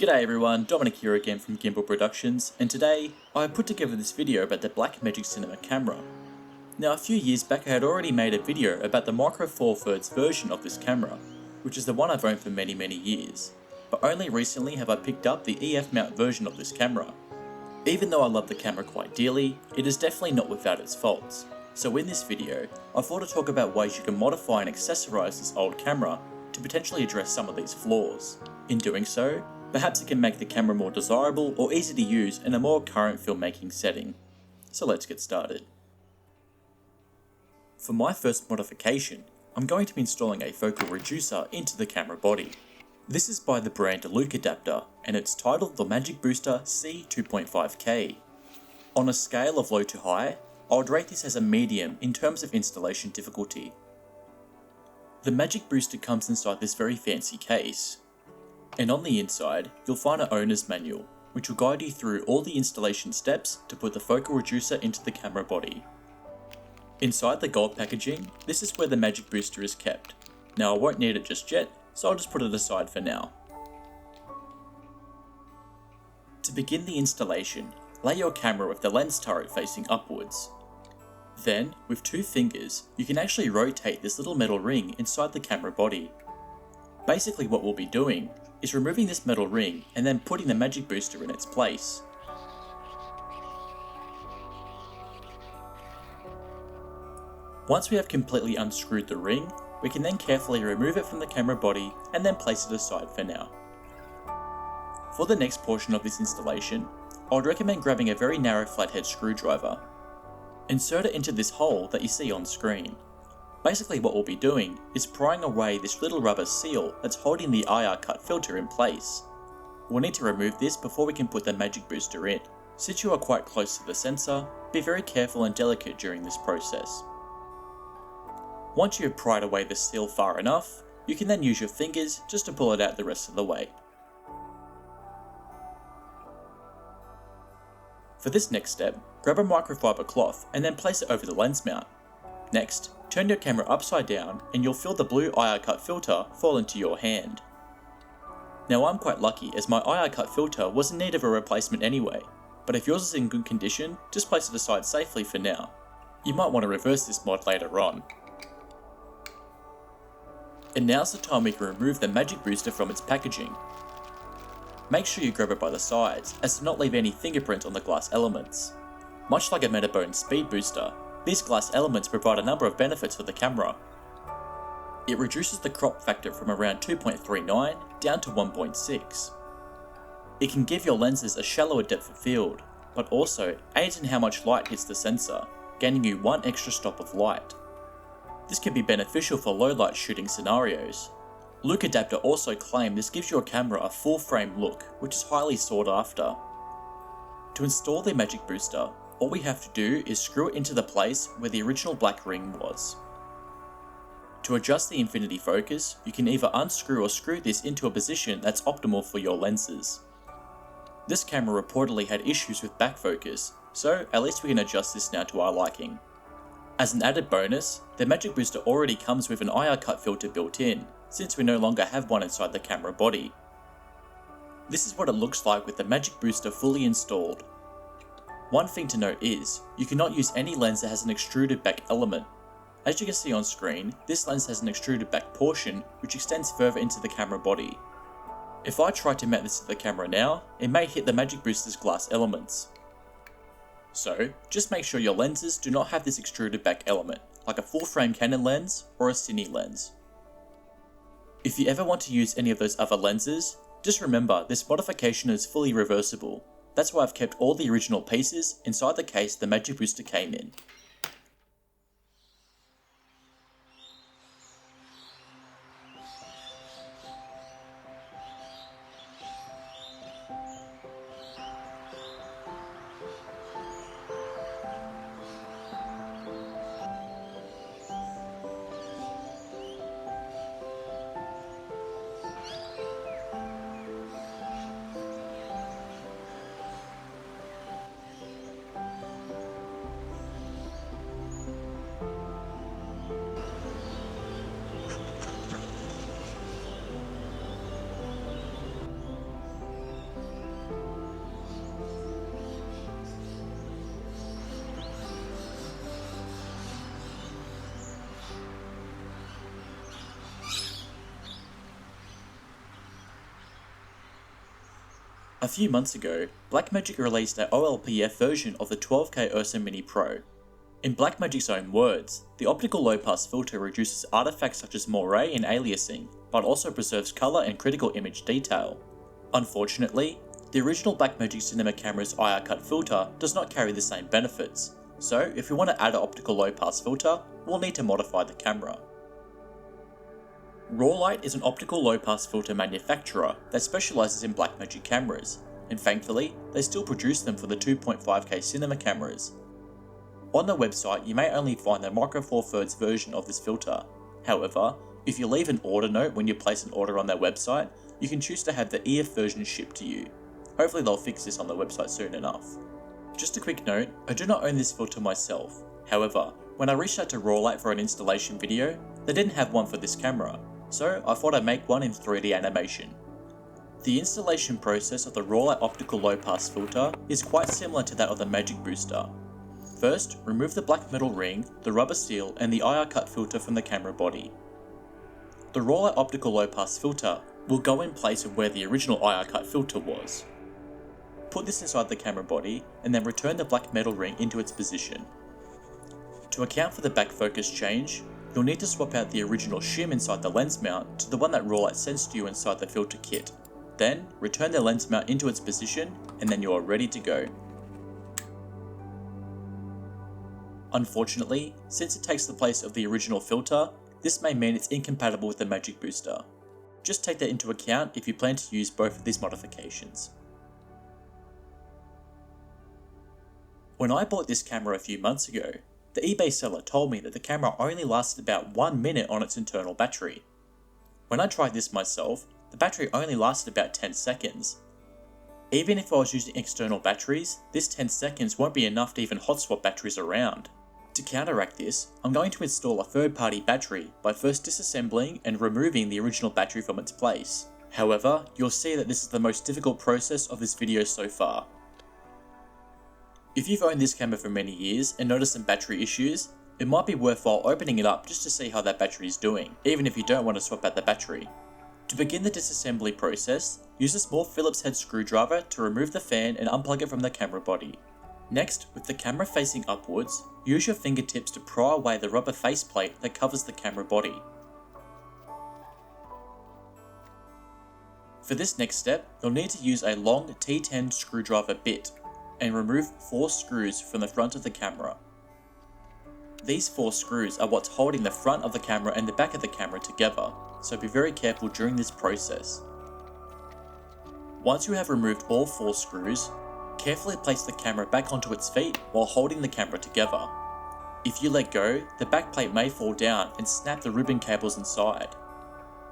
G'day everyone, Dominic here again from Gimble Productions, and today I have put together this video about the Blackmagic Cinema Camera. Now a few years back I had already made a video about the Micro Four Thirds version of this camera, which is the one I've owned for many years, but only recently have I picked up the EF mount version of this camera. Even though I love the camera quite dearly, it is definitely not without its faults, so in this video I thought to talk about ways you can modify and accessorize this old camera to potentially address some of these flaws. In doing so, perhaps it can make the camera more desirable or easy to use in a more current filmmaking setting. So let's get started. For my first modification, I'm going to be installing a focal reducer into the camera body. This is by the brand Look Adapter, and it's titled the Magicbooster C 2.5K. On a scale of low to high, I would rate this as a medium in terms of installation difficulty. The Magicbooster comes inside this very fancy case, and on the inside, you'll find an owner's manual, which will guide you through all the installation steps to put the focal reducer into the camera body. Inside the gold packaging, this is where the Magicbooster is kept. Now I won't need it just yet, so I'll just put it aside for now. To begin the installation, lay your camera with the lens turret facing upwards. Then, with 2 fingers, you can actually rotate this little metal ring inside the camera body. Basically what we'll be doing is removing this metal ring and then putting the Magicbooster in its place. Once we have completely unscrewed the ring, we can then carefully remove it from the camera body and then place it aside for now. For the next portion of this installation, I would recommend grabbing a very narrow flathead screwdriver. Insert it into this hole that you see on screen. Basically what we'll be doing is prying away this little rubber seal that's holding the IR cut filter in place. We'll need to remove this before we can put the Magicbooster in. Since you are quite close to the sensor, be very careful and delicate during this process. Once you have pried away the seal far enough, you can then use your fingers just to pull it out the rest of the way. For this next step, grab a microfiber cloth and then place it over the lens mount. Next, turn your camera upside down and you'll feel the blue IR cut filter fall into your hand. Now I'm quite lucky as my IR cut filter was in need of a replacement anyway, but if yours is in good condition, just place it aside safely for now. You might want to reverse this mod later on. And now's the time we can remove the Magicbooster from its packaging. Make sure you grab it by the sides as to not leave any fingerprint on the glass elements. Much like a Metabone speed booster, these glass elements provide a number of benefits for the camera. It reduces the crop factor from around 2.39 down to 1.6. It can give your lenses a shallower depth of field, but also aids in how much light hits the sensor, gaining you 1 extra stop of light. This can be beneficial for low light shooting scenarios. Look Adapter also claim this gives your camera a full frame look, which is highly sought after. To install the Magicbooster, all we have to do is screw it into the place where the original black ring was. To adjust the infinity focus, you can either unscrew or screw this into a position that's optimal for your lenses. This camera reportedly had issues with back focus, so at least we can adjust this now to our liking. As an added bonus, the Magicbooster already comes with an IR cut filter built in, since we no longer have one inside the camera body. This is what it looks like with the Magicbooster fully installed. One thing to note is, you cannot use any lens that has an extruded back element. As you can see on screen, this lens has an extruded back portion which extends further into the camera body. If I try to mount this to the camera now, it may hit the Magicbooster's glass elements. So, just make sure your lenses do not have this extruded back element, like a full frame Canon lens or a Cine lens. If you ever want to use any of those other lenses, just remember this modification is fully reversible. That's why I've kept all the original pieces inside the case the Magicbooster came in. A few months ago, Blackmagic released an OLPF version of the 12K Ursa Mini Pro. In Blackmagic's own words, the optical low-pass filter reduces artifacts such as moire and aliasing, but also preserves colour and critical image detail. Unfortunately, the original Blackmagic Cinema Camera's IR cut filter does not carry the same benefits, so if we want to add an optical low-pass filter, we'll need to modify the camera. Rawlite is an optical low-pass filter manufacturer that specialises in Blackmagic cameras, and thankfully, they still produce them for the 2.5K cinema cameras. On their website, you may only find the Micro Four Thirds version of this filter. However, if you leave an order note when you place an order on their website, you can choose to have the EF version shipped to you. Hopefully they'll fix this on their website soon enough. Just a quick note, I do not own this filter myself. However, when I reached out to Rawlite for an installation video, they didn't have one for this camera, so I thought I'd make one in 3D animation. The installation process of the Rawlite optical low pass filter is quite similar to that of the Magicbooster. First, remove the black metal ring, the rubber seal and the IR cut filter from the camera body. The Rawlite optical low pass filter will go in place of where the original IR cut filter was. Put this inside the camera body and then return the black metal ring into its position. To account for the back focus change, you'll need to swap out the original shim inside the lens mount to the one that Rawlite sends to you inside the filter kit. Then, return the lens mount into its position and then you are ready to go. Unfortunately, since it takes the place of the original filter, this may mean it's incompatible with the Magicbooster. Just take that into account if you plan to use both of these modifications. When I bought this camera a few months ago, the eBay seller told me that the camera only lasted about 1 minute on its internal battery. When I tried this myself, the battery only lasted about 10 seconds. Even if I was using external batteries, this 10 seconds won't be enough to even hot swap batteries around. To counteract this, I'm going to install a third-party battery by first disassembling and removing the original battery from its place. However, you'll see that this is the most difficult process of this video so far. If you've owned this camera for many years and noticed some battery issues, it might be worthwhile opening it up just to see how that battery is doing, even if you don't want to swap out the battery. To begin the disassembly process, use a small Phillips head screwdriver to remove the fan and unplug it from the camera body. Next, with the camera facing upwards, use your fingertips to pry away the rubber faceplate that covers the camera body. For this next step, you'll need to use a long T10 screwdriver bit and remove 4 screws from the front of the camera. These 4 screws are what's holding the front of the camera and the back of the camera together, so be very careful during this process. Once you have removed all 4 screws, carefully place the camera back onto its feet while holding the camera together. If you let go, the backplate may fall down and snap the ribbon cables inside.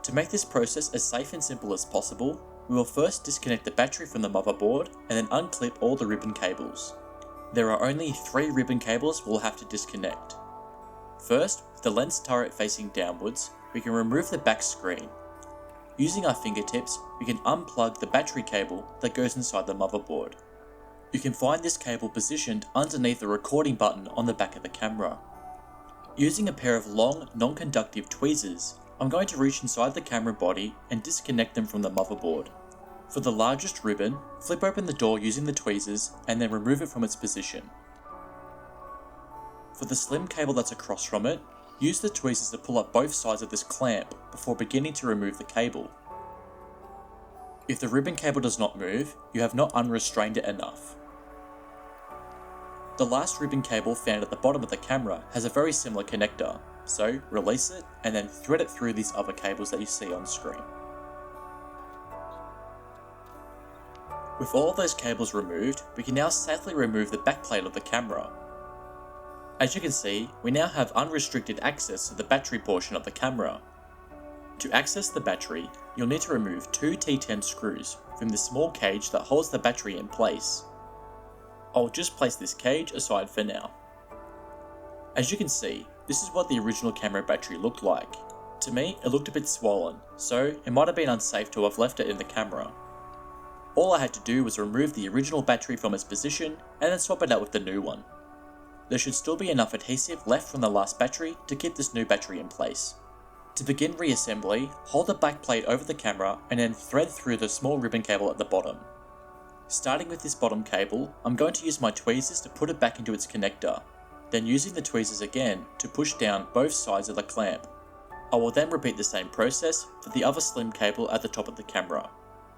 To make this process as safe and simple as possible, we will first disconnect the battery from the motherboard and then unclip all the ribbon cables. There are only 3 ribbon cables we'll have to disconnect. First, with the lens turret facing downwards, we can remove the back screen. Using our fingertips, we can unplug the battery cable that goes inside the motherboard. You can find this cable positioned underneath the recording button on the back of the camera. Using a pair of long, non-conductive tweezers, I'm going to reach inside the camera body and disconnect them from the motherboard. For the largest ribbon, flip open the door using the tweezers and then remove it from its position. For the slim cable that's across from it, use the tweezers to pull up both sides of this clamp before beginning to remove the cable. If the ribbon cable does not move, you have not unrestrained it enough. The last ribbon cable found at the bottom of the camera has a very similar connector, so release it and then thread it through these other cables that you see on screen. With all of those cables removed, we can now safely remove the backplate of the camera. As you can see, we now have unrestricted access to the battery portion of the camera. To access the battery, you'll need to remove 2 T10 screws from the small cage that holds the battery in place. I'll just place this cage aside for now. As you can see, this is what the original camera battery looked like. To me, it looked a bit swollen, so it might have been unsafe to have left it in the camera. All I had to do was remove the original battery from its position and then swap it out with the new one. There should still be enough adhesive left from the last battery to keep this new battery in place. To begin reassembly, hold the back plate over the camera and then thread through the small ribbon cable at the bottom. Starting with this bottom cable, I'm going to use my tweezers to put it back into its connector, then using the tweezers again to push down both sides of the clamp. I will then repeat the same process for the other slim cable at the top of the camera.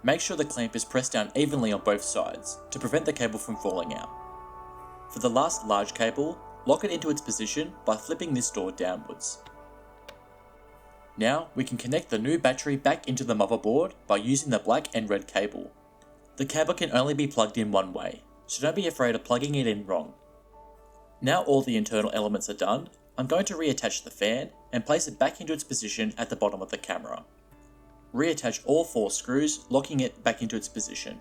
Make sure the clamp is pressed down evenly on both sides to prevent the cable from falling out. For the last large cable, lock it into its position by flipping this door downwards. Now we can connect the new battery back into the motherboard by using the black and red cable. The cable can only be plugged in one way, so don't be afraid of plugging it in wrong. Now all the internal elements are done, I'm going to reattach the fan and place it back into its position at the bottom of the camera. Reattach all 4 screws, locking it back into its position.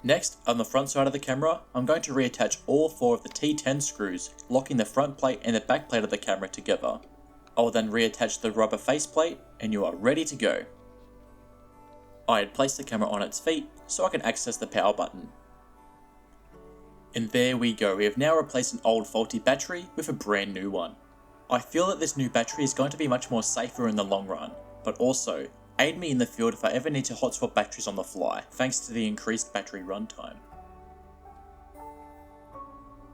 Next, on the front side of the camera, I'm going to reattach all 4 of the T10 screws, locking the front plate and the back plate of the camera together. I will then reattach the rubber faceplate and you are ready to go. I had placed the camera on its feet so I can access the power button. And there we go, we have now replaced an old faulty battery with a brand new one. I feel that this new battery is going to be much more safer in the long run, but also aid me in the field if I ever need to hot swap batteries on the fly, thanks to the increased battery runtime.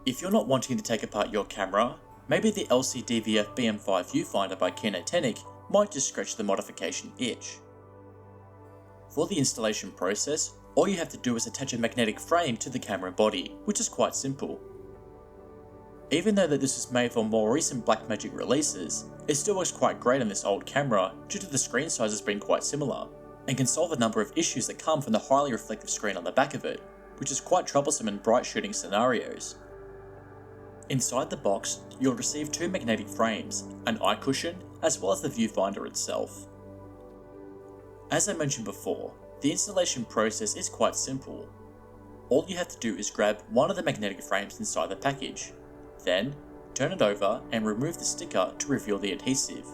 If you're not wanting to take apart your camera, maybe the LCDVF BM5 Viewfinder by Kinotehnik might just scratch the modification itch. For the installation process, all you have to do is attach a magnetic frame to the camera body, which is quite simple. Even though that this is made for more recent Blackmagic releases, it still works quite great on this old camera due to the screen sizes being quite similar, and can solve a number of issues that come from the highly reflective screen on the back of it, which is quite troublesome in bright shooting scenarios. Inside the box, you'll receive 2 magnetic frames, an eye cushion, as well as the viewfinder itself. As I mentioned before, the installation process is quite simple. All you have to do is grab one of the magnetic frames inside the package, then turn it over and remove the sticker to reveal the adhesive.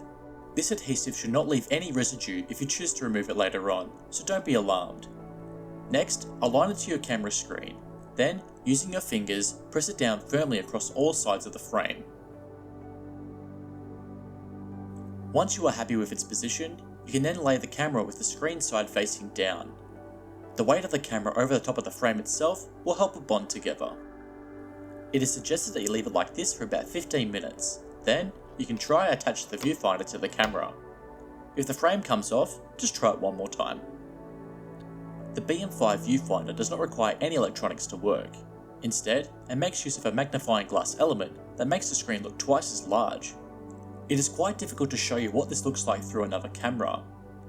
This adhesive should not leave any residue if you choose to remove it later on, so don't be alarmed. Next, align it to your camera screen, then using your fingers, press it down firmly across all sides of the frame. Once you are happy with its position, you can then lay the camera with the screen side facing down. The weight of the camera over the top of the frame itself will help it bond together. It is suggested that you leave it like this for about 15 minutes, then you can try and attach the viewfinder to the camera. If the frame comes off, just try it one more time. The BM5 viewfinder does not require any electronics to work. Instead, it makes use of a magnifying glass element that makes the screen look twice as large. It is quite difficult to show you what this looks like through another camera.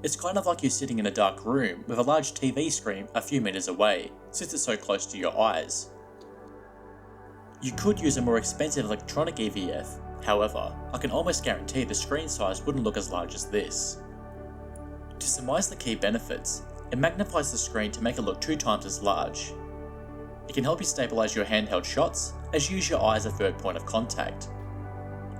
It's kind of like you're sitting in a dark room with a large TV screen a few meters away, since it's so close to your eyes. You could use a more expensive electronic EVF, however, I can almost guarantee the screen size wouldn't look as large as this. To surmise the key benefits, it magnifies the screen to make it look 2 times as large. It can help you stabilize your handheld shots, as you use your eye as a third point of contact.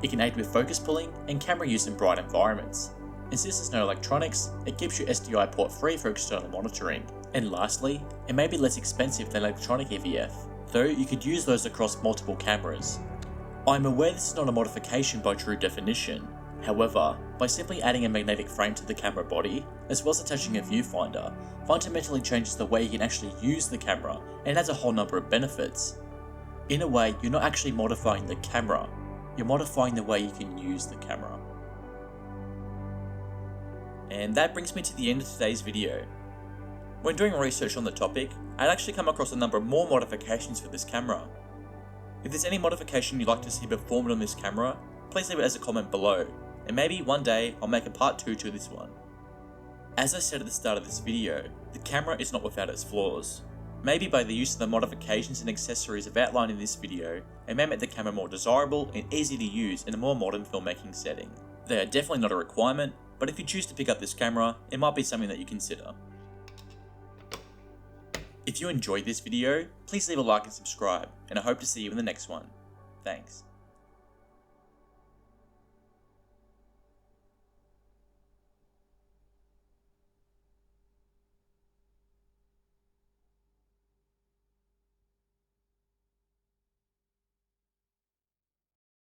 It can aid with focus pulling and camera use in bright environments. And since there's no electronics, it keeps your SDI port free for external monitoring. And lastly, it may be less expensive than electronic EVF, though you could use those across multiple cameras. I'm aware this is not a modification by true definition. However, by simply adding a magnetic frame to the camera body, as well as attaching a viewfinder, fundamentally changes the way you can actually use the camera and adds a whole number of benefits. In a way, you're not actually modifying the camera, you're modifying the way you can use the camera. And that brings me to the end of today's video. When doing research on the topic, I'd actually come across a number of more modifications for this camera. If there's any modification you'd like to see performed on this camera, please leave it as a comment below, and maybe one day I'll make a part 2 to this one. As I said at the start of this video, the camera is not without its flaws. Maybe by the use of the modifications and accessories I've outlined in this video, it may make the camera more desirable and easy to use in a more modern filmmaking setting. They are definitely not a requirement, but if you choose to pick up this camera, it might be something that you consider. If you enjoyed this video, please leave a like and subscribe, and I hope to see you in the next one. Thanks.